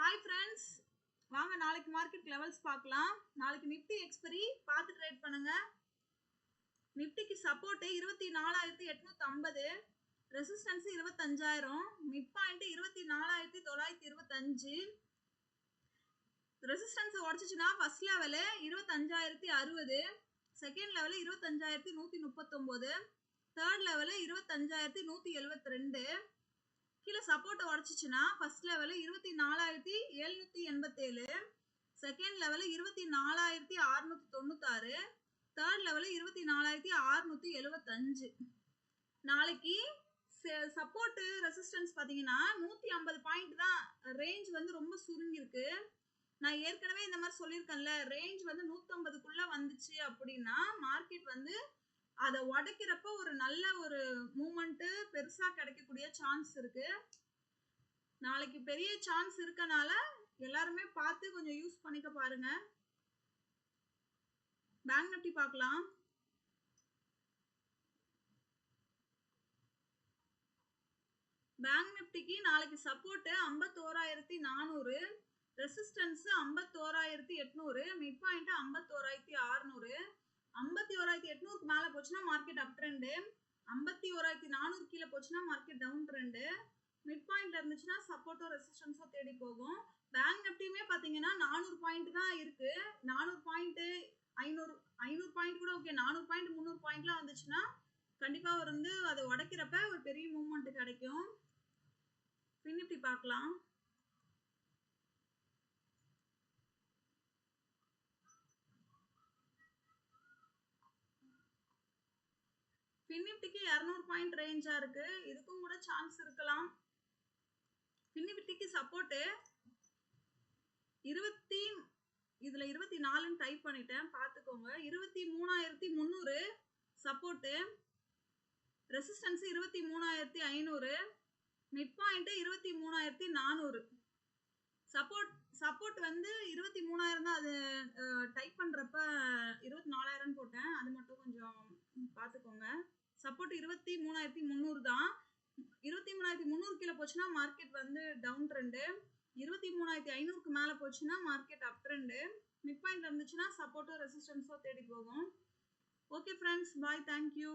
Hi friends, வாங்க நாளைக்கு market levels பார்க்கலாம். நாளைக்கு நிஃப்டி எக்ஸ்பைரி பார்த்து ட்ரேட் பண்ணுங்க. நிஃப்டிக்கு support 24,850, resistance 25,000, mid point 24,925. Resistance உடைச்சிச்சுன்னா first level 25,060, second level 25,139, third level 25,172. கீழே சப்போர்ட் உடைச்சிச்சுன்னா first level 24,787, second level 24,696, third level 24,675. நாளைக்கு சப்போர்ட் ரெசிஸ்டன்ஸ் பார்த்தீங்கன்னா 150 பாயிண்ட் தான். ரேஞ்ச் வந்து ரொம்ப சுருங்கிருக்கு. நான் ஏற்கனவே இந்த மாதிரி சொல்லியிருக்கேன்ல, ரேஞ்ச் வந்து 150க்குள்ள வந்துச்சு அப்படின்னா மார்க்கெட் வந்து அதை உடைக்கிறப்ப ஒரு நல்ல ஒரு மூமெண்ட் பெருசா கிடைக்கக்கூடிய சான்ஸ் இருக்கு. நாளைக்கு பெரிய சான்ஸ் இருக்கனால எல்லாருமே பார்த்து கொஞ்சம் யூஸ் பண்ணிக்க பாருங்க. பேங்க் நிஃப்டி பார்க்கலாம். பேங்க் நிஃப்டிக்கு நாளைக்கு சப்போர்ட் 51,400, ரெசிஸ்டன்ஸ் 51,800, மிட் பாயிண்ட் 51,600. 51,800க்கு மேல போச்சுன்னா மார்க்கெட் அப் ட்ரெண்ட், 51,400 கீழே போச்சுன்னா மார்க்கெட் டவுன் ட்ரெண்ட். மிட் பாயிண்ட்ல இருந்துச்சுன்னா சப்போர்ட்டோ ரெசிஸ்டன்ஸோ தேடி போகும். பேங்க் நிஃப்டியுமே பாத்தீங்கன்னா 400 பாயிண்ட் தான் இருக்கு. 400 பாயிண்ட் 500 பாயிண்ட் கூட ஓகே. 400 பாயிண்ட் 300 பாயிண்ட்லாம் வந்துச்சுன்னா கண்டிப்பா வந்து அதை உடைக்கிறப்ப ஒரு பெரிய மூவ்மெண்ட் கிடைக்கும். ஃபின் நிஃப்டி பார்க்கலாம். ஃபின் நிஃப்டிக்கு 200 பாயிண்ட் ரேஞ்சா இருக்கு. இதுக்கும் கூட சான்ஸ் இருக்கலாம். ஃபின் நிஃப்டிக்கு சப்போர்ட் 24 டைப் பண்ணிட்டேன், பார்த்துக்கோங்க. 23,300 support, resistance 23,500, mid point 23,400. Support வந்து 23,000 தான். அது டைப் பண்றப்ப 24,000 போட்டேன், அது மட்டும் கொஞ்சம் பார்த்துக்கோங்க. சப்போர்ட் 23,300 தான். 23,300 கீழே போச்சுன்னா மார்க்கெட் வந்து டவுன் ட்ரெண்ட், 23,500க்கு மேல போச்சுன்னா மார்க்கெட் அப் ட்ரெண்ட். மிட் பாயிண்ட்ல இருந்துச்சுன்னா சப்போர்ட்டோ ரெசிஸ்டன்ஸோ தேடி போகும். ஓகே ஃப்ரெண்ட்ஸ், பாய், தேங்க்யூ.